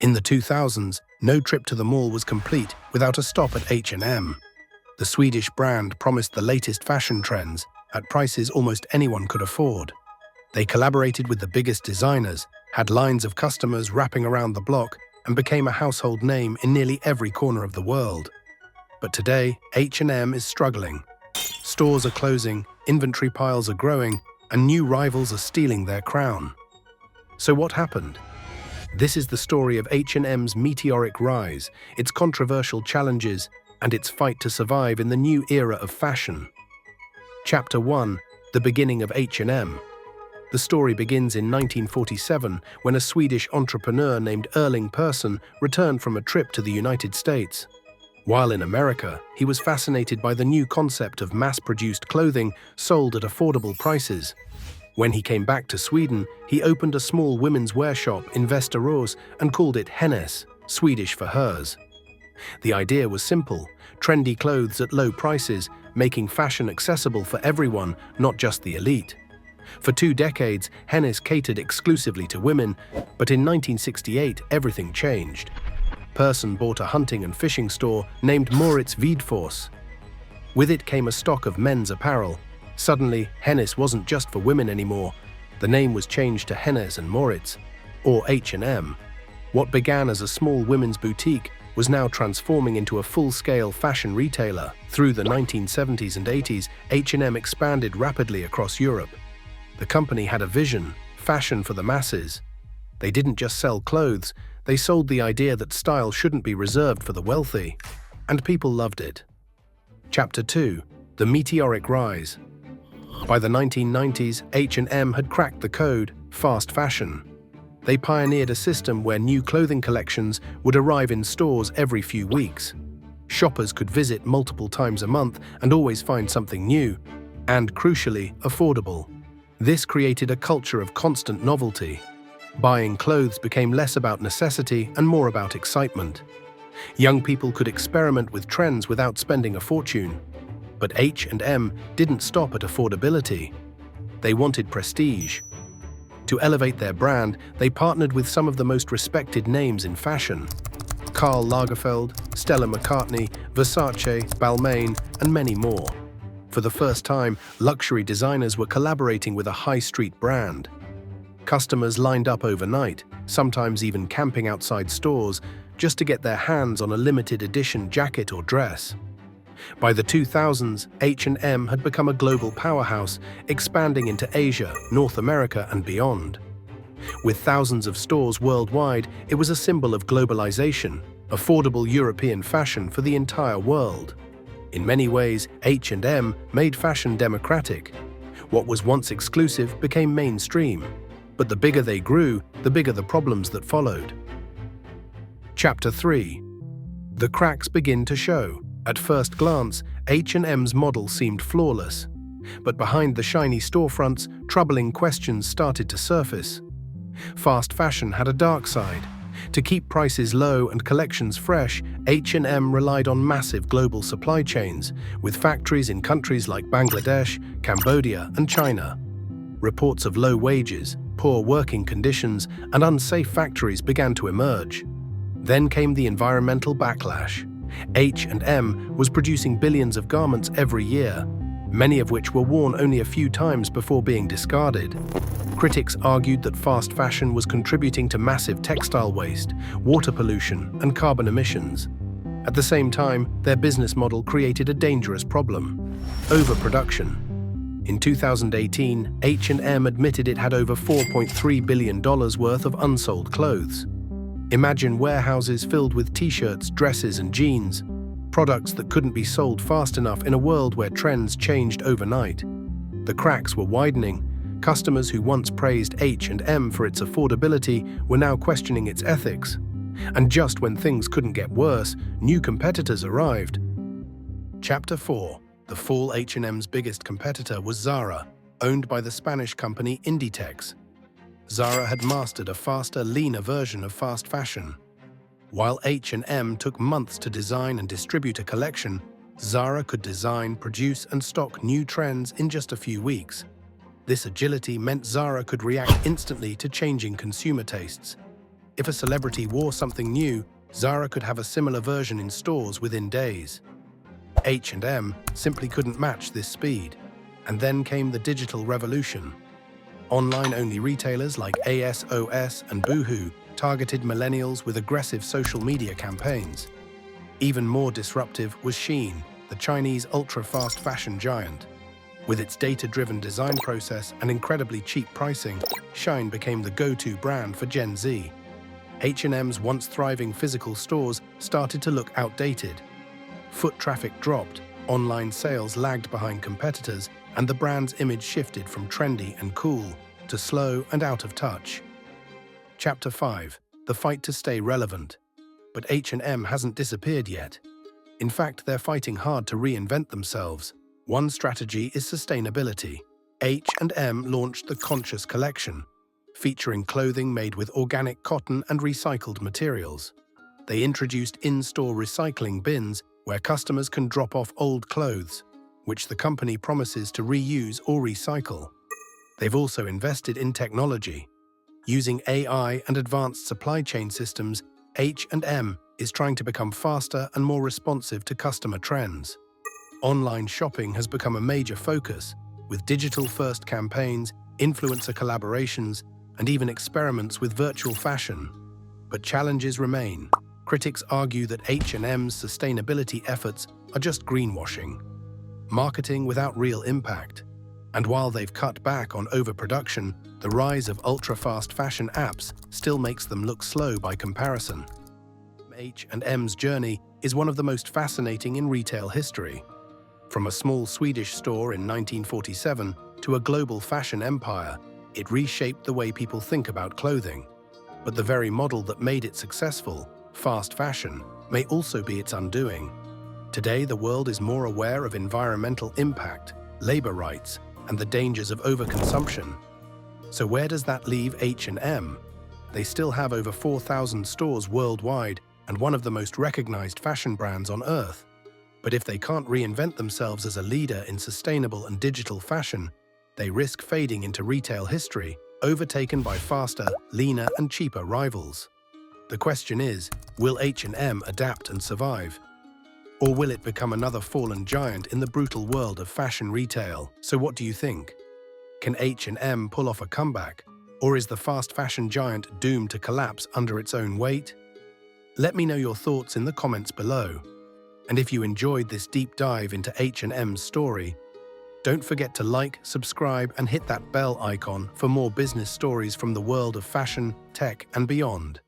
In the 2000s, no trip to the mall was complete without a stop at H&M. The Swedish brand promised the latest fashion trends at prices almost anyone could afford. They collaborated with the biggest designers, had lines of customers wrapping around the block, and became a household name in nearly every corner of the world. But today, H&M is struggling. Stores are closing, inventory piles are growing, and new rivals are stealing their crown. So what happened? This is the story of H&M's meteoric rise, its controversial challenges, and its fight to survive in the new era of fashion. Chapter 1: The beginning of H&M. The story begins in 1947 when a Swedish entrepreneur named Erling Persson returned from a trip to the United States. While in America, he was fascinated by the new concept of mass-produced clothing sold at affordable prices. When he came back to Sweden, he opened a small women's wear shop in Västerås and called it Hennes, Swedish for hers. The idea was simple: trendy clothes at low prices, making fashion accessible for everyone, not just the elite. For 2 decades, Hennes catered exclusively to women, but in 1968 everything changed. Persson bought a hunting and fishing store named Moritz Vidfors. With it came a stock of men's apparel. Suddenly, Hennes wasn't just for women anymore. The name was changed to Hennes and Moritz, or H&M. What began as a small women's boutique was now transforming into a full-scale fashion retailer. Through the 1970s and 80s, H&M expanded rapidly across Europe. The company had a vision: fashion for the masses. They didn't just sell clothes, they sold the idea that style shouldn't be reserved for the wealthy. And people loved it. Chapter 2: The meteoric rise. By the 1990s, H&M had cracked the code: fast fashion. They pioneered a system where new clothing collections would arrive in stores every few weeks. Shoppers could visit multiple times a month and always find something new, and crucially, affordable. This created a culture of constant novelty. Buying clothes became less about necessity and more about excitement. Young people could experiment with trends without spending a fortune. But H&M didn't stop at affordability. They wanted prestige. To elevate their brand, they partnered with some of the most respected names in fashion: Karl Lagerfeld, Stella McCartney, Versace, Balmain, and many more. For the first time, luxury designers were collaborating with a high-street brand. Customers lined up overnight, sometimes even camping outside stores, just to get their hands on a limited edition jacket or dress. By the 2000s, H&M had become a global powerhouse, expanding into Asia, North America, and beyond. With thousands of stores worldwide, it was a symbol of globalization, affordable European fashion for the entire world. In many ways, H&M made fashion democratic. What was once exclusive became mainstream. But the bigger they grew, the bigger the problems that followed. Chapter 3: The cracks begin to show. At first glance, H&M's model seemed flawless. But behind the shiny storefronts, troubling questions started to surface. Fast fashion had a dark side. To keep prices low and collections fresh, H&M relied on massive global supply chains, with factories in countries like Bangladesh, Cambodia, and China. Reports of low wages, poor working conditions, and unsafe factories began to emerge. Then came the environmental backlash. H&M was producing billions of garments every year, many of which were worn only a few times before being discarded. Critics argued that fast fashion was contributing to massive textile waste, water pollution, and carbon emissions. At the same time, their business model created a dangerous problem: overproduction. In 2018, H&M admitted it had over $4.3 billion worth of unsold clothes. Imagine warehouses filled with t-shirts, dresses, and jeans, products that couldn't be sold fast enough in a world where trends changed overnight. The cracks were widening. Customers who once praised H&M for its affordability were now questioning its ethics. And just when things couldn't get worse, new competitors arrived. Chapter 4: The fall. H&M's biggest competitor was Zara, owned by the Spanish company Inditex. Zara had mastered a faster, leaner version of fast fashion. While H&M took months to design and distribute a collection, Zara could design, produce, and stock new trends in just a few weeks. This agility meant Zara could react instantly to changing consumer tastes. If a celebrity wore something new, Zara could have a similar version in stores within days. H&M simply couldn't match this speed. And then came the digital revolution. Online-only retailers like ASOS and Boohoo targeted millennials with aggressive social media campaigns. Even more disruptive was Shein, the Chinese ultra-fast fashion giant. With its data-driven design process and incredibly cheap pricing, Shein became the go-to brand for Gen Z. H&M's once thriving physical stores started to look outdated. Foot traffic dropped, online sales lagged behind competitors, and the brand's image shifted from trendy and cool to slow and out of touch. Chapter 5: The fight to stay relevant. But H&M hasn't disappeared yet. In fact, they're fighting hard to reinvent themselves. One strategy is sustainability. H&M launched the Conscious collection, featuring clothing made with organic cotton and recycled materials. They introduced in-store recycling bins where customers can drop off old clothes, which the company promises to reuse or recycle. They've also invested in technology. Using AI and advanced supply chain systems, H&M is trying to become faster and more responsive to customer trends. Online shopping has become a major focus, with digital-first campaigns, influencer collaborations, and even experiments with virtual fashion. But challenges remain. Critics argue that H&M's sustainability efforts are just greenwashing, marketing without real impact. And while they've cut back on overproduction, the rise of ultra-fast fashion apps still makes them look slow by comparison. H&M's journey is one of the most fascinating in retail history. From a small Swedish store in 1947 to a global fashion empire, it reshaped the way people think about clothing. But the very model that made it successful, fast fashion, may also be its undoing. Today, the world is more aware of environmental impact, labor rights, and the dangers of overconsumption. So where does that leave H&M? They still have over 4,000 stores worldwide and one of the most recognized fashion brands on Earth. But if they can't reinvent themselves as a leader in sustainable and digital fashion, they risk fading into retail history, overtaken by faster, leaner, and cheaper rivals. The question is, will H&M adapt and survive? Or will it become another fallen giant in the brutal world of fashion retail? So what do you think? Can H&M pull off a comeback? Or is the fast fashion giant doomed to collapse under its own weight? Let me know your thoughts in the comments below. And if you enjoyed this deep dive into H&M's story, don't forget to like, subscribe, and hit that bell icon for more business stories from the world of fashion, tech, and beyond.